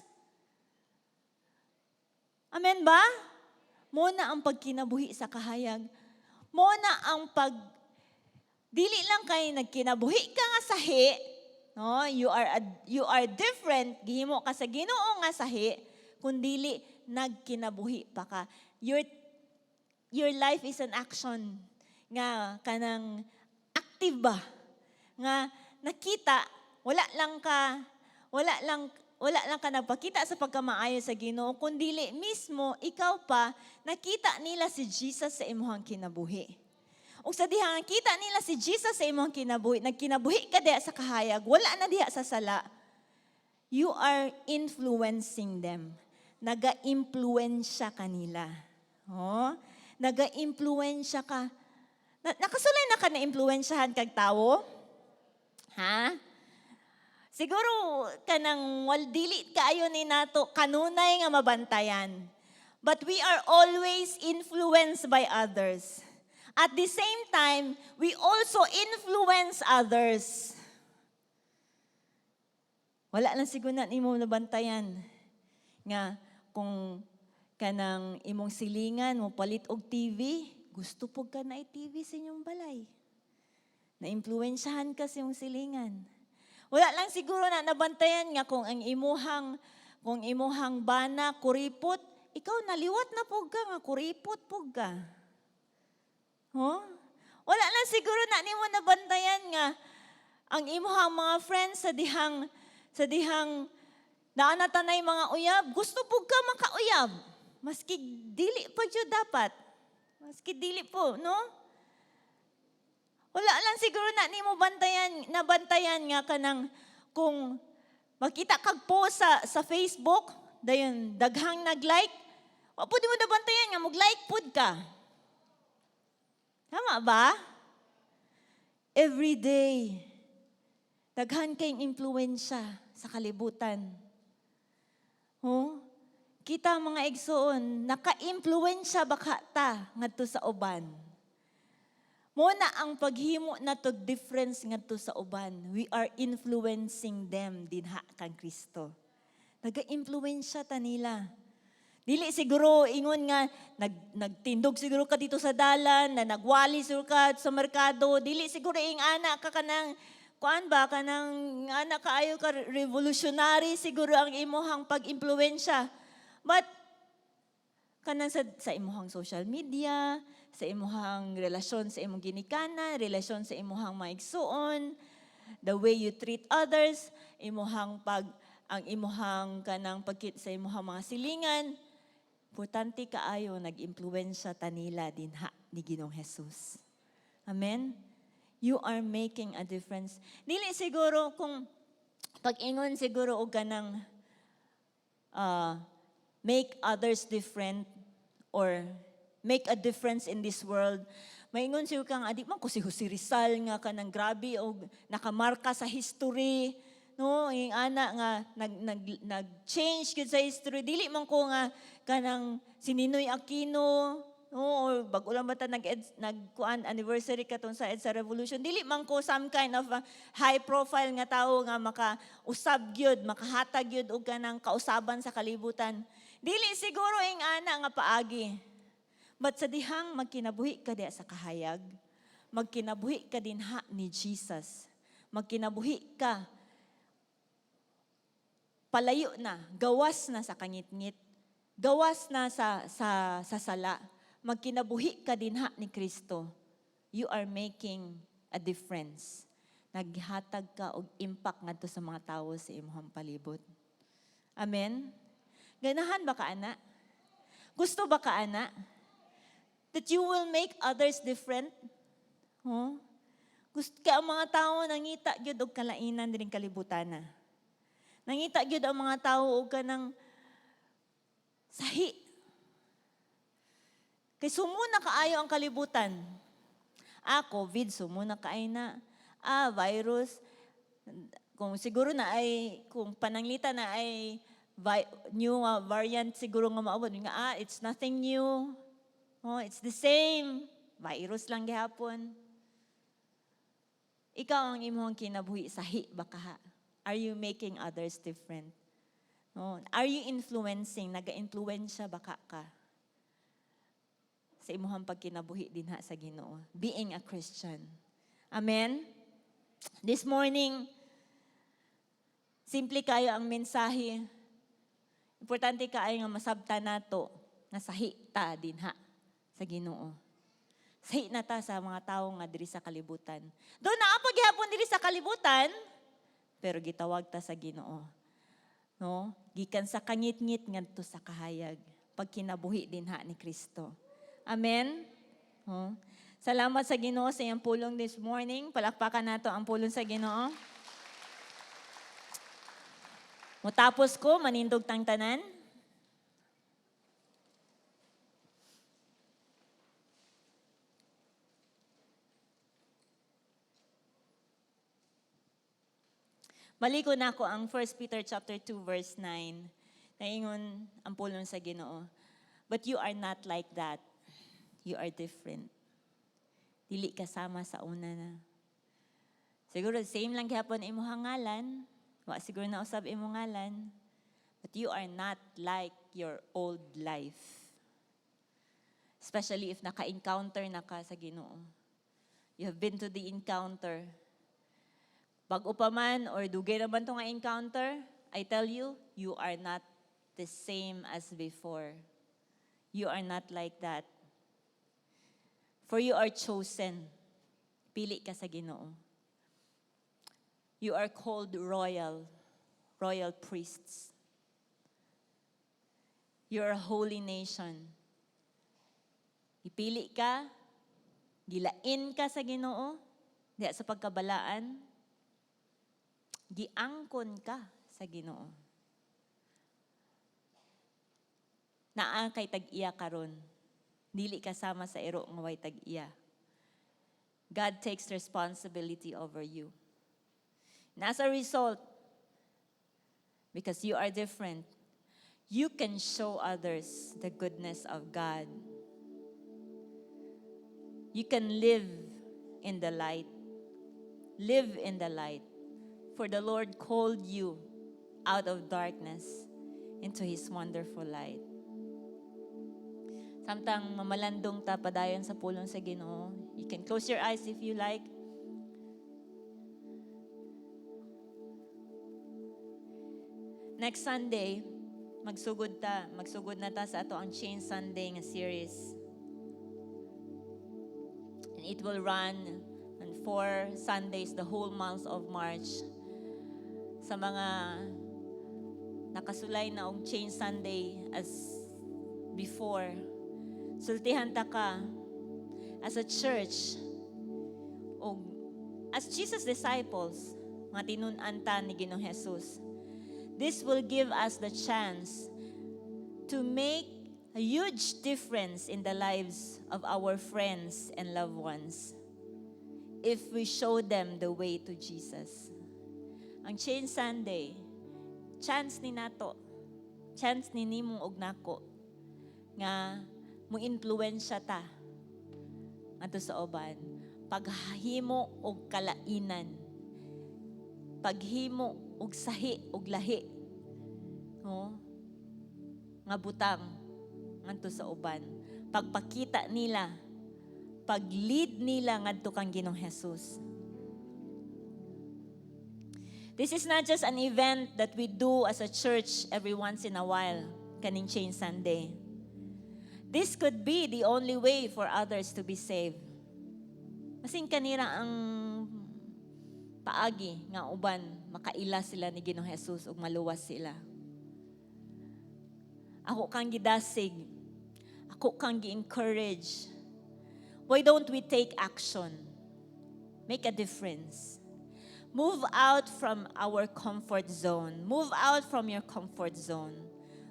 Amen ba? Muna ang pagkinabuhi sa kahayag. Muna ang dili lang kay nagkinabuhi ka nga sahi, no? You are different, gihimo ka sa Ginoo nga sahi, kundili nagkinabuhi pa ka. Your life is an action nga kanang active ba? Nga nakita, wala lang ka nagpakita sa pagkamaayo sa Ginoo, kundili mismo ikaw pa nakita nila si Jesus sa imong kinabuhi. Ug sa diha nakita nila si Jesus sa imong kinabuhi, nagkinabuhi ka diha sa kahayag, wala na diha sa sala. You are influencing them. Naga-impluwensya kanila. Naga-impluwensya ka. Nakasulay na ka na impluwensyahan kag tawo? Ha? Siguro kanang dili kaayo ni nato kanunay nga mabantayan. But we are always influenced by others. At the same time, we also influence others. Wala lang siguro na nimo nabantayan nga kung kanang imong silingan mo palit og TV, gusto pug ka na TV sa inyong balay. Na-impluwensyahan ka sa imong silingan. Wala lang siguro na nabantayan nga kung imuhang bana kuripot, ikaw naliwat na pug ka nga kuripot pug ka. Wala lang siguro na nimo nabantayan nga ang imuhang mga friends sa dihang naanatanay mga uyab, gusto pug ka makauyab. Maski dili pa jud dapat. Maski dili po, no? Wala lang siguro na nimo nabantayan nga kanang kung makita kag post sa Facebook, dayon daghang nag-like, wa pud mo nabantayan nga mag-like pud ka. Tama ba? Every day, daghan kayong impluwensya sa kalibutan. Kita mga igsoon, naka-impluwensya ba ka ta ngadto sa uban? Muna ang paghimo nato difference ngadto sa uban. We are influencing them dinha kang Kristo. Naga-impluwensya ta nila. Dili siguro ingon nga nagtindog siguro ka dito sa dalan, na nagwali siguro ka sa merkado, dili siguro ana ka kanang kanang ana kaayo ka revolutionary siguro ang imuhang pag-impluwensya. But kanang sa imuhang social media, sa imuhang relasyon sa imong ginikanan, relasyon sa imuhang maigsuon, the way you treat others, ang imuhang kanang pagkit sa imuhang mga silingan, importante kaayo nag-impluwensya tanila dinha ni Ginoong Jesus. Amen? You are making a difference. Dili siguro kung pag-ingon siguro og kanang make others different or make a difference in this world. Maingon siguro kang adi man ko si Jose Rizal nga kanang grabe og nakamarka sa history. No, yung ana nga nag-change gid sa history. Dili man ko nga kanang si Ninoy Aquino, no, or bag-o lang ba ta nagkuan anniversary katon sa EDSA Revolution. Dili man ko some kind of high profile nga tawo nga makausab gyud, makahatag gyud og kanang kausaban sa kalibutan. Dili siguro ing ana nga paagi. But sa dihang magkinabuhi ka diha sa kahayag, magkinabuhi ka dinha ni Jesus. Magkinabuhi ka palayo na, gawas na sa kangit-ngit, gawas na sa sala. Magkinabuhi ka dinha ni Kristo. You are making a difference. Naghatag ka og impact ngadto sa mga tawo sa imong palibot. Amen. Ganahan ba ka ana? Gusto ba ka ana? That you will make others different? Huh? Gusto ka ang mga tao nangita gyud og kalainan dining kalibutan na. Nangita gyud ang mga tao og kanang sahi. Kay sumuna kaayo ang kalibutan. COVID, sumuna kaay na. Virus. Kung siguro na ay, kung pananglita na ay new variant siguro nga maabot. Nga, it's nothing new. Oh, it's the same. Virus lang gihapon. Ikaw ang imong kinabuhi sahi baka ha? Are you making others different? No? Are you influencing? Naga-influensya baka ka? Sa imong pagkinabuhi din ha sa Ginoo. Being a Christian. Amen? This morning, simple kayo ang mensahe. Importante kaayo nga masabta nato nga sahi ta din ha sa Ginoo. Sahi na ta sa mga tawo nga diri sa kalibutan. Doon na paghihapon diri sa kalibutan, pero gitawag ta sa Ginoo. No? Gikan sa kangit-ngit ngadto sa kahayag, pagkinabuhi din ha ni Kristo. Amen. Oh. Salamat sa Ginoo sa iyang pulong this morning. Palakpakan nato ang pulong sa Ginoo. Mutapos ko manindog tang tanan. Maliko na ako ang 1 Peter chapter 2 verse 9. Naingon ang pulong sa Ginoo. But you are not like that. You are different. Dili kasama sa una na. Siguro same lang gihapon imo hangalan. Wa siguro na usab imo ngalan. But you are not like your old life. Especially if naka-encounter na ka sa Ginoo. You have been to the encounter. Bago pa man or dugay naman to nga encounter, I tell you, you are not the same as before. You are not like that. For you are chosen. Pili ka sa Ginoo. You are called royal priests. You are a holy nation. Ipili ka, gilain ka sa Ginoo, diya sa pagkabalaan, giangkon ka sa Ginoo. Naa kay tag-iya karon. Dili kasama sa iro nga way tag-iya. God takes responsibility over you. And as a result, because you are different, you can show others the goodness of God. You can live in the light. Live in the light. For the Lord called you out of darkness into His wonderful light. Samtang mamalandong ta padayon sa pulong sa Ginoo, you can close your eyes if you like. Next Sunday, magsugod na ta sa ato ang Change Sunday nga series. And it will run on 4 Sundays the whole month of March. Sa mga nakasulay na og Change Sunday as before, sultihan ta ka as a church o as Jesus disciples, mga tinun-an ta ni Ginoong Jesus. This will give us the chance to make a huge difference in the lives of our friends and loved ones if we show them the way to Jesus. Ang Change Sunday, chance ni nato, chance ni nimong og nako nga mo influensya ta ato sa uban, paghimo og kalainan, paghimo og sahi og lahi, no? Nga nga butang ngadto sa uban. Pagpakita nila, pag-lead nila ngadto kang Ginoong Hesus. This is not just an event that we do as a church every once in a while, kaning Change Sunday. This could be the only way for others to be saved. Masing kanira ang paagi nga uban makaila sila ni Ginoong Hesus ug maluwas sila. Ako kang gidasig, ako kang gi-encourage. Why don't we take action? Make a difference. Move out from our comfort zone. Move out from your comfort zone.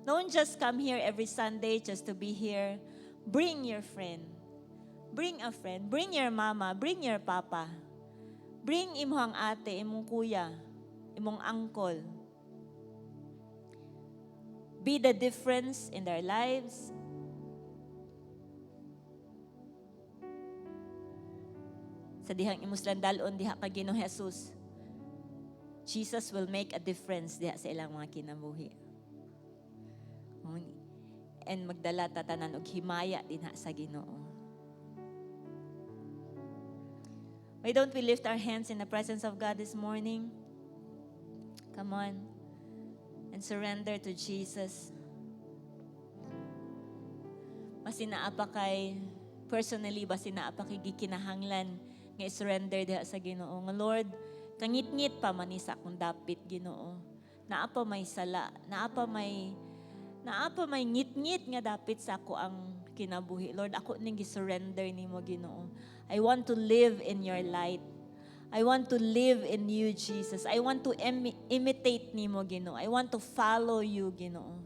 Don't just come here every Sunday just to be here. Bring your friend. Bring a friend. Bring your mama. Bring your papa. Bring imong ate, imong kuya, imong uncle. Be the difference in their lives. Sa dihang imuslandalon diha kay Ginoong Hesus, Jesus will make a difference diha sa ilang mga kinabuhi. And magdala tatanan og himaya dinha sa Ginoo. Why don't we lift our hands in the presence of God this morning? Come on. And surrender to Jesus. Basin pa kay, personally, basin pa kay gikinahanglan nga i-surrender diha sa Ginoo. Nga Lord, kangit-ngit pa man sa akong dapit, Ginoo. Naa pa may sala, naa pa may ngit-ngit nga dapit sa ako ang kinabuhi. Lord, ako ning gi-surrender nimo, Ginoo. I want to live in your light. I want to live in you, Jesus. I want to imitate nimo, Ginoo. I want to follow you, Ginoo.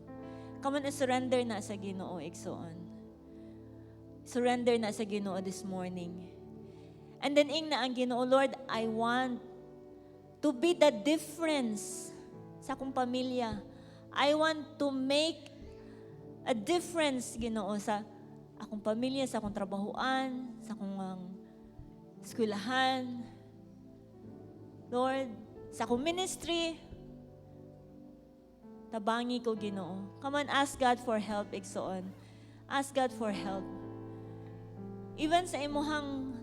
Come on, surrender na sa Ginoo, igsoon. Surrender na sa Ginoo this morning. And then ing na ang Ginoo, Lord, I want to be the difference sa akong pamilya. I want to make a difference, Ginoo, sa akong pamilya, sa akong trabahoan, sa akong eskwelahan. Lord, sa akong ministry, tabangi ko, Ginoo. Come on, ask God for help, igsoon. Ask God for help. Even sa imuhang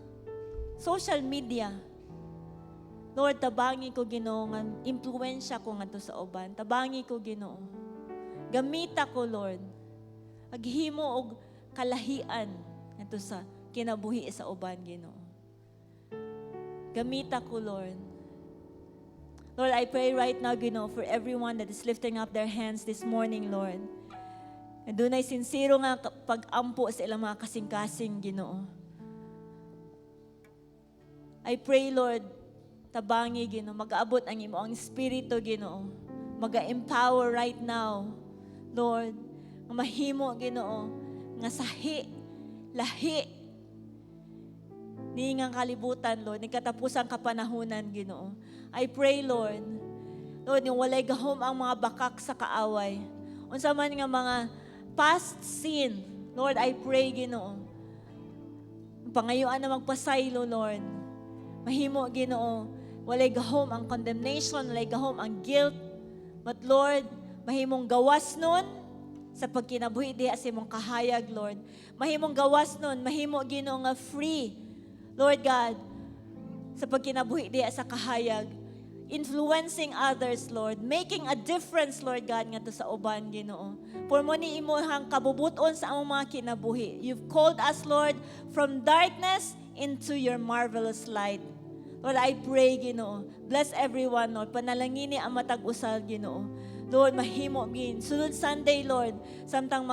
social media, Lord, tabangi ko, Ginoo, nga impluwensya ko ngadto sa uban. Tabangi ko, Ginoo. Gamita ko, Lord. Aghimo og kalahian ngadto sa kinabuhi sa uban, Ginoo. Gamita ko, Lord. Lord, I pray right now, Ginoo, for everyone that is lifting up their hands this morning, Lord. And doon ay sincero nga pag-ampo sa ilang mga kasing-kasing, Ginoo. I pray, Lord, tabangi, Ginoo, mag-aabot ang imo ang Espiritu, Ginoo. Mag-empower right now, Lord. Mahimo, Ginoo, nga sahi, lahi, ni nga kalibutan, Lord, ni katapusang kapanahunan, Ginoo. I pray, Lord, Lord, yung walay gahom ang mga bakak sa kaaway. Unsa man nga mga past sin, Lord, I pray, Ginoo. Pangayuan na magpasaylo, Lord. Mahimo, Ginoo, walay gahom ang condemnation, walay gahom ang guilt. But Lord, mahimong gawas nun sa pagkinabuhi diha sa imong kahayag, Lord. Mahimong gawas nun, mahimo, Ginoo, nga free, Lord God, sa pagkinabuhi diha sa kahayag. Influencing others, Lord. Making a difference, Lord God, nga to sa uban, Ginoo. For mo ni imuhang kabubuton sa among mga kinabuhi. You've called us, Lord, from darkness into your marvelous light. Lord, I pray, Ginoo. Bless everyone, Lord. Panalangini ang matag usal, Ginoo. Lord, mahimo, Gin. Sunod Sunday, Lord. Samtang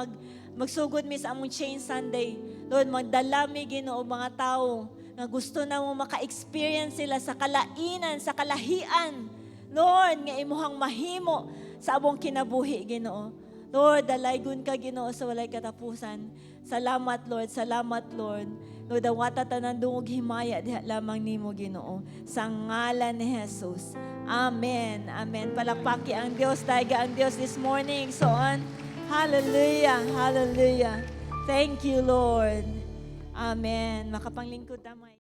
magsugod mi sa among Change Sunday. Lord, magdalami, Ginoo, mga tao na gusto na mo maka-experience sila sa kalainan, sa kalahian. Lord, nga imuhang mahimo sa abong kinabuhi, Ginoo. Lord, dalaygon ka, Ginoo, sa walay katapusan. Salamat, Lord. Salamat, Lord. Lord, awata tanan dungog himaya diha lamang nimo, Ginoo. Sa ngalan ni Jesus. Amen. Amen. Palakpaki ang Dios, tayga ang Dios this morning. So on. Hallelujah. Hallelujah. Thank you, Lord. Amen. Makapanglingkod tamay.